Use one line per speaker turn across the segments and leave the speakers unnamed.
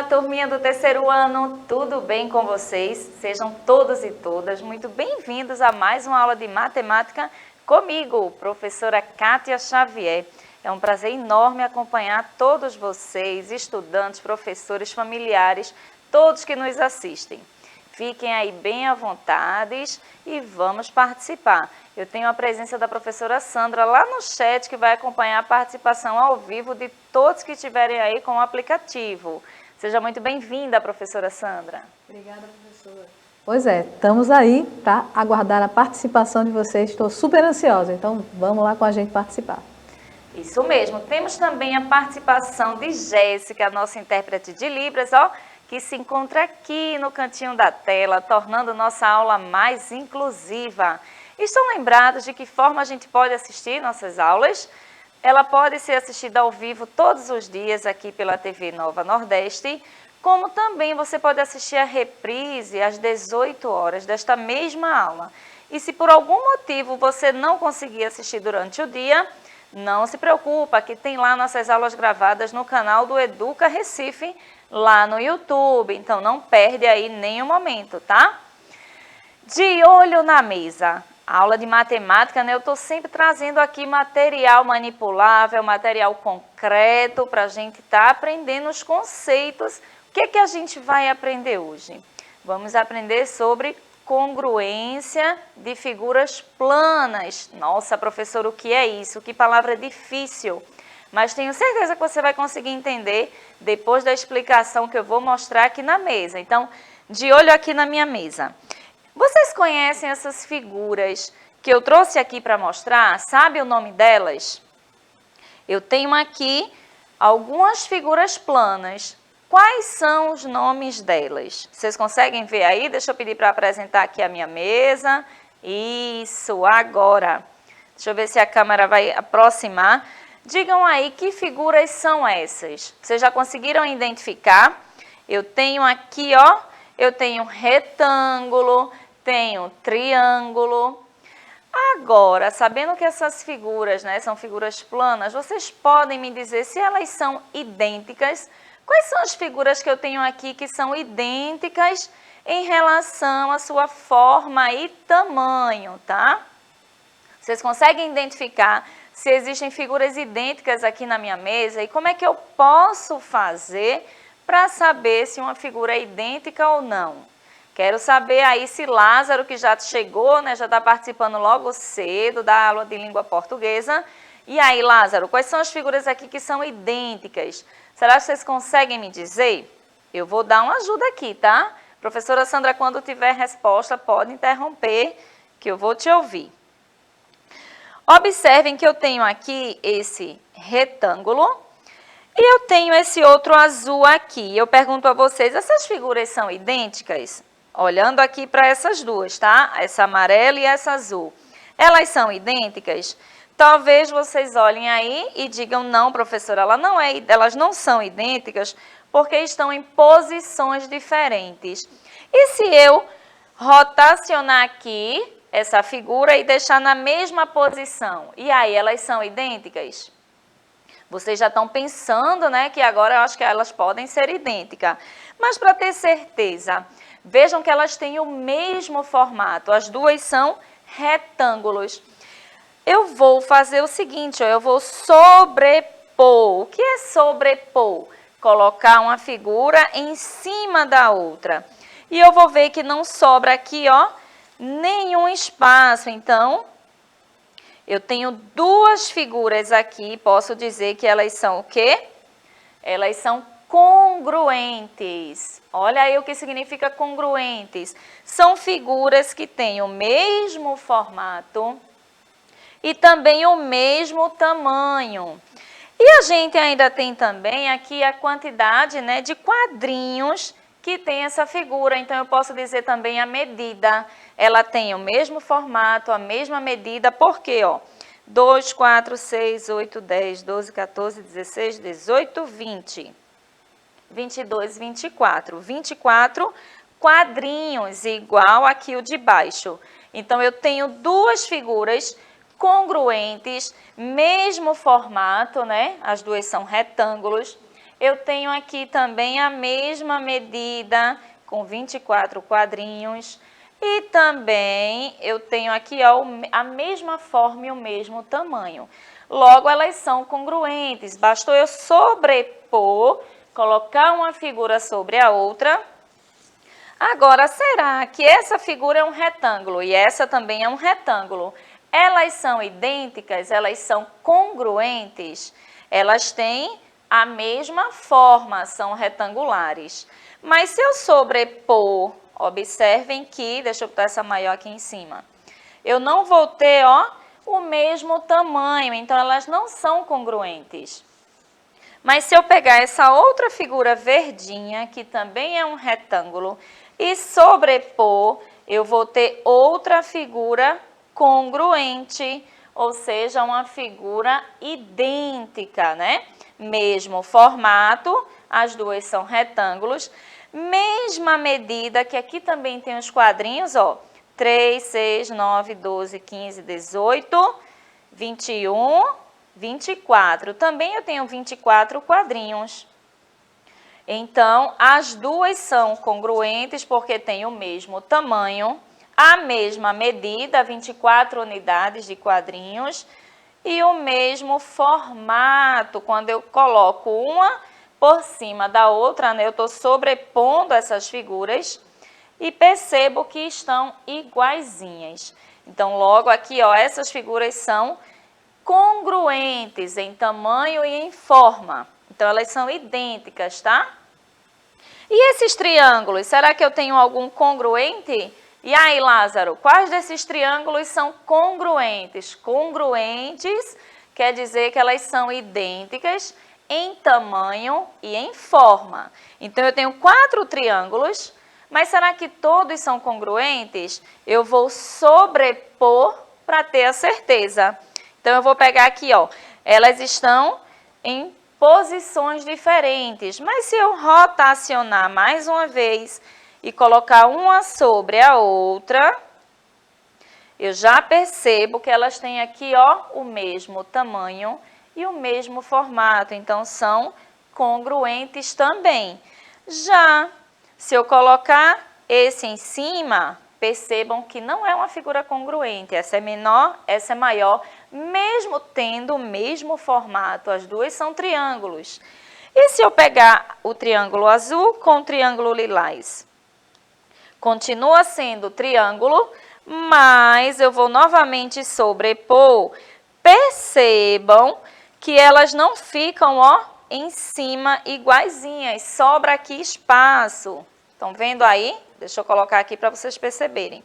turminha do terceiro ano, tudo bem com vocês? Sejam todos e todas muito bem-vindos a mais uma aula de matemática comigo, professora Kátia Xavier. É um prazer enorme acompanhar todos vocês, estudantes, professores, familiares, todos que nos assistem. Fiquem aí bem à vontade e vamos participar. Eu tenho a presença da professora Sandra lá no chat, que vai acompanhar a participação ao vivo de todos que estiverem aí com o aplicativo. Seja muito bem-vinda, professora Sandra.
Obrigada, professora. Pois é, estamos aí, tá? Aguardar a participação de vocês. Estou super ansiosa, então vamos lá com a gente participar.
Isso mesmo. Temos também a participação de Jéssica, nossa intérprete de Libras, que se encontra aqui no cantinho da tela, tornando nossa aula mais inclusiva. Estão lembrados de que forma a gente pode assistir nossas aulas? Ela pode ser assistida ao vivo todos os dias aqui pela TV Nova Nordeste, como também você pode assistir a reprise às 18 horas desta mesma aula. E se por algum motivo você não conseguir assistir durante o dia, não se preocupa, que tem lá nossas aulas gravadas no canal do Educa Recife, lá no YouTube. Então não perde aí nenhum momento, tá? De olho na mesa. A aula de matemática, né? Eu estou sempre trazendo aqui material manipulável, material concreto para a gente estar aprendendo os conceitos. O que é que a gente vai aprender hoje? Vamos aprender sobre congruência de figuras planas. Nossa, professor, o que é isso? Que palavra difícil. Mas tenho certeza que você vai conseguir entender depois da explicação que eu vou mostrar aqui na mesa. Então, de olho aqui na minha mesa. Vocês conhecem essas figuras que eu trouxe aqui para mostrar? Sabe o nome delas? Eu tenho aqui algumas figuras planas. Quais são os nomes delas? Vocês conseguem ver aí? Deixa eu pedir para apresentar aqui a minha mesa. Isso, agora. Deixa eu ver se a câmera vai aproximar. Digam aí que figuras são essas. Vocês já conseguiram identificar? Eu tenho aqui, eu tenho retângulo, tenho triângulo. Agora, sabendo que essas figuras, né, são figuras planas, vocês podem me dizer se elas são idênticas? Quais são as figuras que eu tenho aqui que são idênticas em relação à sua forma e tamanho, tá? Vocês conseguem identificar se existem figuras idênticas aqui na minha mesa? E como é que eu posso fazer para saber se uma figura é idêntica ou não? Quero saber aí se Lázaro, que já chegou, né, já está participando logo cedo da aula de língua portuguesa. E aí, Lázaro, quais são as figuras aqui que são idênticas? Será que vocês conseguem me dizer? Eu vou dar uma ajuda aqui, tá? Professora Sandra, quando tiver resposta, pode interromper, que eu vou te ouvir. Observem que eu tenho aqui esse retângulo e eu tenho esse outro azul aqui. Eu pergunto a vocês, essas figuras são idênticas? Olhando aqui para essas duas, tá? Essa amarela e essa azul. Elas são idênticas? Talvez vocês olhem aí e digam, não, professora, elas não são idênticas porque estão em posições diferentes. E se eu rotacionar aqui essa figura e deixar na mesma posição? E aí, elas são idênticas? Vocês já estão pensando, né, que agora eu acho que elas podem ser idênticas. Mas para ter certeza, vejam que elas têm o mesmo formato. As duas são retângulos. Eu vou fazer o seguinte, eu vou sobrepor. O que é sobrepor? Colocar uma figura em cima da outra. E eu vou ver que não sobra aqui, nenhum espaço. Então, eu tenho duas figuras aqui, posso dizer que elas são o quê? Elas são congruentes. Olha aí o que significa congruentes. São figuras que têm o mesmo formato e também o mesmo tamanho. E a gente ainda tem também aqui a quantidade, né, de quadrinhos que tem essa figura. Então, eu posso dizer também a medida. Ela tem o mesmo formato, a mesma medida, porque, 2, 4, 6, 8, 10, 12, 14, 16, 18, 20, 22, 24. 24 quadrinhos, igual aqui o de baixo. Então, eu tenho duas figuras congruentes, mesmo formato, né? As duas são retângulos. eu tenho aqui também a mesma medida, com 24 quadrinhos. E também eu tenho aqui ó, a mesma forma e o mesmo tamanho. Logo, elas são congruentes. Bastou eu sobrepor, colocar uma figura sobre a outra. Agora, será que essa figura é um retângulo e essa também é um retângulo? Elas são idênticas? Elas são congruentes? Elas têm a mesma forma, são retangulares. Mas se eu sobrepor, observem que, deixa eu botar essa maior aqui em cima, eu não vou ter, ó, o mesmo tamanho, então elas não são congruentes. Mas se eu pegar essa outra figura verdinha, que também é um retângulo, e sobrepor, eu vou ter outra figura congruente, ou seja, uma figura idêntica, né? Mesmo formato, as duas são retângulos, mesma medida, que aqui também tem os quadrinhos, ó, 3, 6, 9, 12, 15, 18, 21, 24. Também eu tenho 24 quadrinhos. Então, as duas são congruentes porque têm o mesmo tamanho, a mesma medida, 24 unidades de quadrinhos, e o mesmo formato. Quando eu coloco uma por cima da outra, né, eu estou sobrepondo essas figuras e percebo que estão iguaizinhas. Então, logo aqui, ó, essas figuras são congruentes em tamanho e em forma. Então, elas são idênticas, tá? E esses triângulos, será que eu tenho algum congruente? E aí, Lázaro, quais desses triângulos são congruentes? Congruentes quer dizer que elas são idênticas em tamanho e em forma. Então, eu tenho 4 triângulos, mas será que todos são congruentes? Eu vou sobrepor para ter a certeza. Então, eu vou pegar aqui, ó, elas estão em posições diferentes, mas se eu rotacionar mais uma vez e colocar uma sobre a outra, eu já percebo que elas têm aqui, ó, o mesmo tamanho e o mesmo formato, então são congruentes também. Já se eu colocar esse em cima, percebam que não é uma figura congruente, essa é menor, essa é maior, mesmo tendo o mesmo formato, as duas são triângulos. E se eu pegar o triângulo azul com o triângulo lilás? Continua sendo triângulo, mas eu vou novamente sobrepor. Percebam que elas não ficam, ó, em cima iguaizinhas, sobra aqui espaço. Estão vendo aí? Deixa eu colocar aqui para vocês perceberem.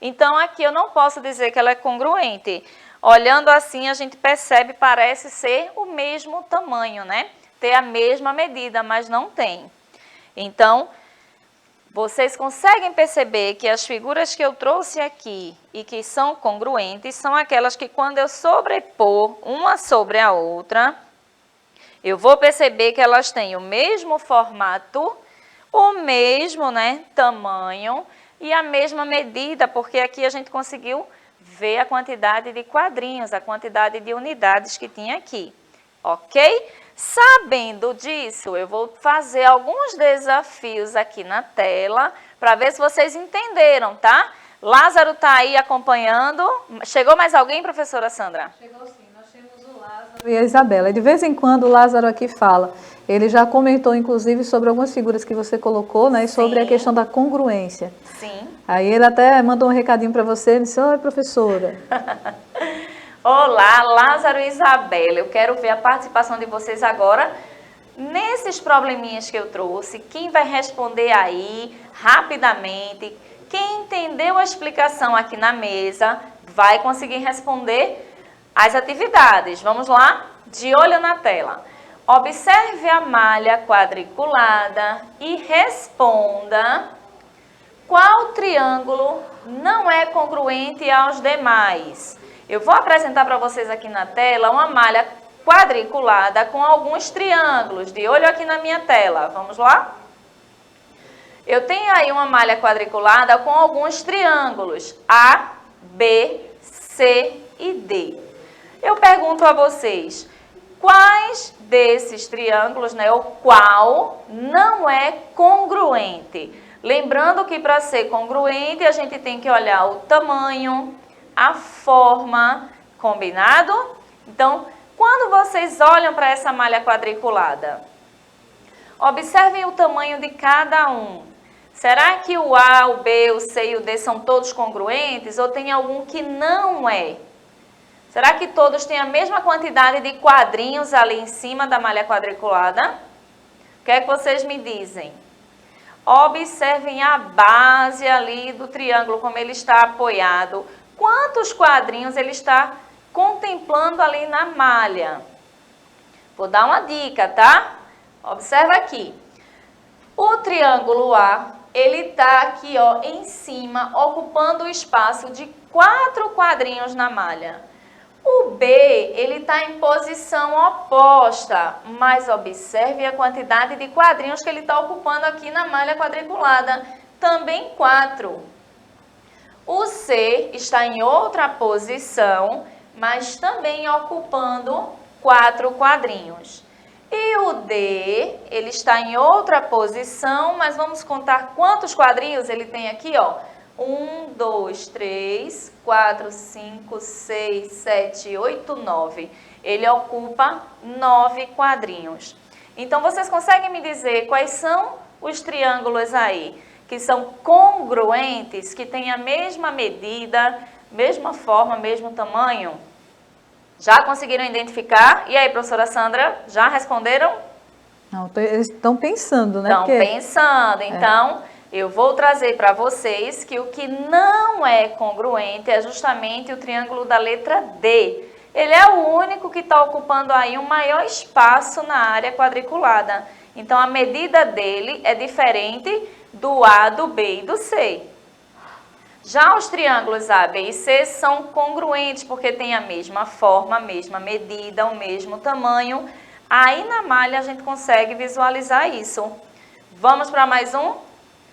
Então, aqui eu não posso dizer que ela é congruente. Olhando assim, a gente percebe, parece ser o mesmo tamanho, né? Ter a mesma medida, mas não tem. Então, vocês conseguem perceber que as figuras que eu trouxe aqui e que são congruentes são aquelas que quando eu sobrepor uma sobre a outra, eu vou perceber que elas têm o mesmo formato, o mesmo, né, tamanho e a mesma medida, porque aqui a gente conseguiu ver a quantidade de quadrinhos, a quantidade de unidades que tinha aqui, ok? Sabendo disso, eu vou fazer alguns desafios aqui na tela para ver se vocês entenderam, tá? Lázaro está aí acompanhando. Chegou mais alguém, professora Sandra?
Chegou sim, nós temos o Lázaro e a Isabela. De vez em quando o Lázaro aqui fala. Ele já comentou, inclusive, sobre algumas figuras que você colocou, né? E sobre a questão da congruência.
Sim.
Aí ele até mandou um recadinho para você, ele disse, oi, professora.
Olá, Lázaro e Isabela. Eu quero ver a participação de vocês agora nesses probleminhas que eu trouxe. Quem vai responder aí rapidamente? Quem entendeu a explicação aqui na mesa vai conseguir responder as atividades. Vamos lá? De olho na tela. Observe a malha quadriculada e responda qual triângulo não é congruente aos demais. Eu vou apresentar para vocês aqui na tela uma malha quadriculada com alguns triângulos. De olho aqui na minha tela. Vamos lá? Eu tenho aí uma malha quadriculada com alguns triângulos. A, B, C e D. Eu pergunto a vocês, Quais desses triângulos, né, o qual não é congruente? Lembrando que para ser congruente, a gente tem que olhar o tamanho, a forma, combinado? Então, quando vocês olham para essa malha quadriculada, observem o tamanho de cada um. Será que o A, o B, o C e o D são todos congruentes ou tem algum que não é? Será que todos têm a mesma quantidade de quadrinhos ali em cima da malha quadriculada? O que é que vocês me dizem? Observem a base ali do triângulo, como ele está apoiado. Quantos quadrinhos ele está contemplando ali na malha? Vou dar uma dica, tá? Observa aqui. O triângulo A, ele está aqui, ó, em cima, ocupando o espaço de 4 quadrinhos na malha. O B, ele está em posição oposta, mas observe a quantidade de quadrinhos que ele está ocupando aqui na malha quadriculada, também 4. O C está em outra posição, mas também ocupando 4 quadrinhos. E o D, ele está em outra posição, mas vamos contar quantos quadrinhos ele tem aqui, ó. 1, 2, 3, 4, 5, 6, 7, 8, 9. Ele ocupa 9 quadrinhos. Então, vocês conseguem me dizer quais são os triângulos aí que são congruentes, que têm a mesma medida, mesma forma, mesmo tamanho? Já conseguiram identificar? E aí, professora Sandra, já responderam?
Não, eles estão pensando, né?
Estão pensando, então... Eu vou trazer para vocês que o que não é congruente é justamente o triângulo da letra D. Ele é o único que está ocupando aí um maior espaço na área quadriculada. Então, a medida dele é diferente do A, do B e do C. Já os triângulos A, B e C são congruentes, porque têm a mesma forma, a mesma medida, o mesmo tamanho. Aí, na malha, a gente consegue visualizar isso. Vamos para mais um?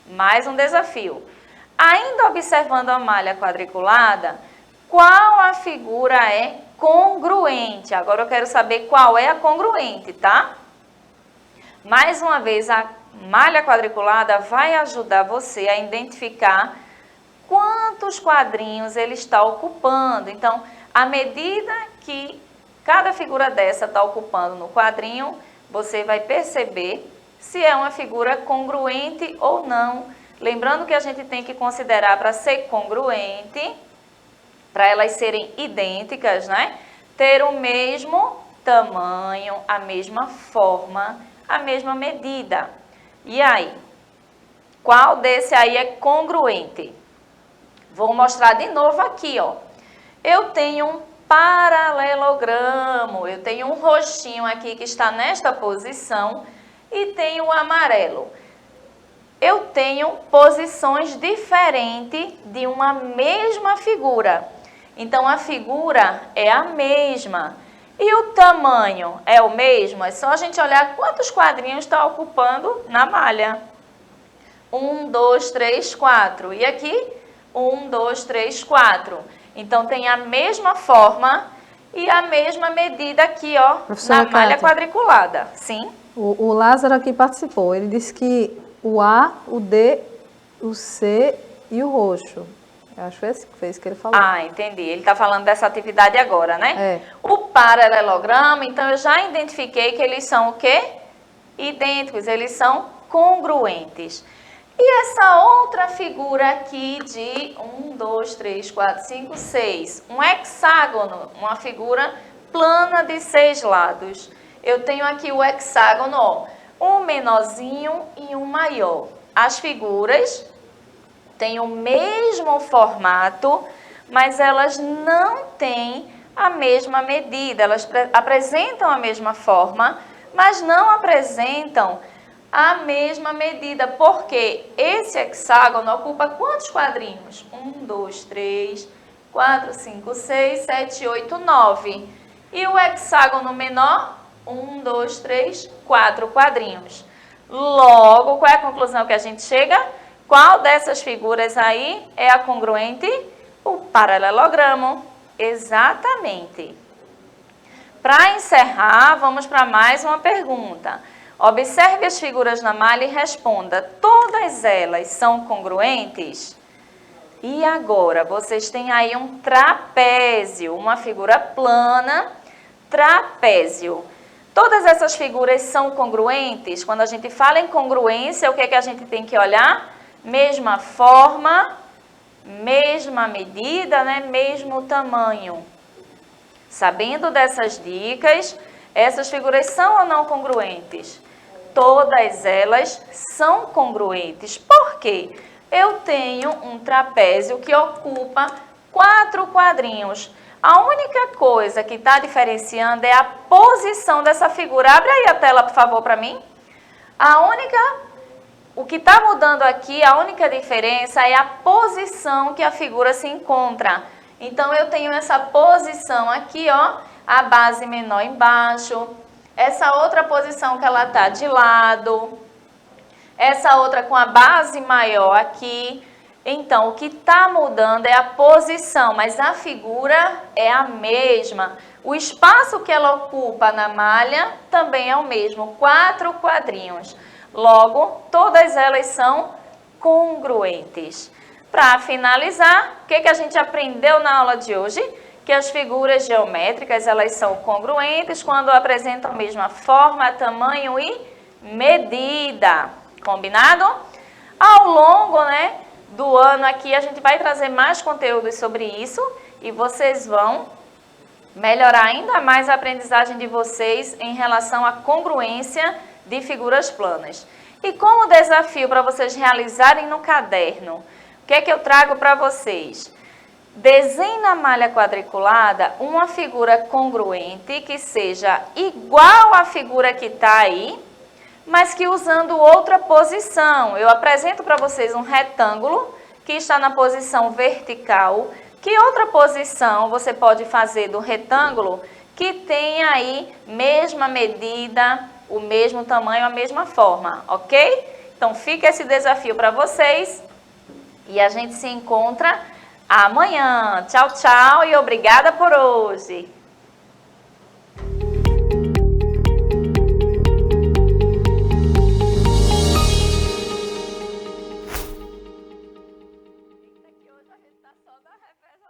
Mais um desafio. Ainda observando a malha quadriculada, qual a figura é congruente? Agora eu quero saber qual é a congruente, tá? Mais uma vez, a malha quadriculada vai ajudar você a identificar quantos quadrinhos ele está ocupando. Então, à medida que cada figura dessa está ocupando no quadrinho, você vai perceber se é uma figura congruente ou não. Lembrando que a gente tem que considerar, para ser congruente, para elas serem idênticas, né? Ter o mesmo tamanho, a mesma forma, a mesma medida. E aí? Qual desse aí é congruente? Vou mostrar de novo aqui, ó. Eu tenho um paralelogramo, eu tenho um roxinho aqui que está nesta posição, e tenho o amarelo. Eu tenho posições diferentes de uma mesma figura. Então, a figura é a mesma. E o tamanho é o mesmo? É só a gente olhar quantos quadrinhos está ocupando na malha. 1, 2, 3, 4. E aqui, 1, 2, 3, 4. Então, tem a mesma forma e a mesma medida aqui, ó, na malha quadriculada. Sim?
O Lázaro aqui participou, ele disse que o A, o D, o C e o roxo. Eu acho que foi isso que ele falou.
Ah, entendi. Ele está falando dessa atividade agora, né?
É.
O paralelogramo, então eu já identifiquei que eles são o quê? Idênticos, eles são congruentes. E essa outra figura aqui de 1, 2, 3, 4, 5, 6. Um hexágono, uma figura plana de 6 lados. Eu tenho aqui o hexágono, ó, um menorzinho e um maior. As figuras têm o mesmo formato, mas elas não têm a mesma medida. Elas apresentam a mesma forma, mas não apresentam a mesma medida, porque esse hexágono ocupa quantos quadrinhos? 1, 2, 3, 4, 5, 6, 7, 8, 9. E o hexágono menor? 1, 2, 3, 4 quadrinhos. Logo, qual é a conclusão que a gente chega? Qual dessas figuras aí é a congruente? O paralelogramo. Exatamente. Para encerrar, vamos para mais uma pergunta. Observe as figuras na malha e responda, todas elas são congruentes? E agora, vocês têm aí um trapézio, uma figura plana, trapézio. Todas essas figuras são congruentes? Quando a gente fala em congruência, o que é que a gente tem que olhar? Mesma forma, mesma medida, né? Mesmo tamanho. Sabendo dessas dicas, essas figuras são ou não congruentes? Todas elas são congruentes. Por quê? Eu tenho um trapézio que ocupa 4 quadrinhos. A única coisa que está diferenciando é a posição dessa figura. Abre aí a tela, por favor, para mim. O que está mudando aqui, a única diferença é a posição que a figura se encontra. Então, eu tenho essa posição aqui, ó, a base menor embaixo. Essa outra posição que ela está de lado. Essa outra com a base maior aqui. Então, o que está mudando é a posição, mas a figura é a mesma. O espaço que ela ocupa na malha também é o mesmo, 4 quadrinhos. Logo, todas elas são congruentes. Para finalizar, o que a gente aprendeu na aula de hoje? Que as figuras geométricas, elas são congruentes quando apresentam a mesma forma, tamanho e medida. Combinado? Ao longo, do ano aqui, a gente vai trazer mais conteúdos sobre isso e vocês vão melhorar ainda mais a aprendizagem de vocês em relação à congruência de figuras planas. E como desafio para vocês realizarem no caderno, o que é que eu trago para vocês? Desenhe na malha quadriculada uma figura congruente que seja igual à figura que está aí, mas que usando outra posição. Eu apresento para vocês um retângulo que está na posição vertical. Que outra posição você pode fazer do retângulo que tenha aí mesma medida, o mesmo tamanho, a mesma forma, ok? Então fica esse desafio para vocês e a gente se encontra amanhã. Tchau, tchau e obrigada por hoje!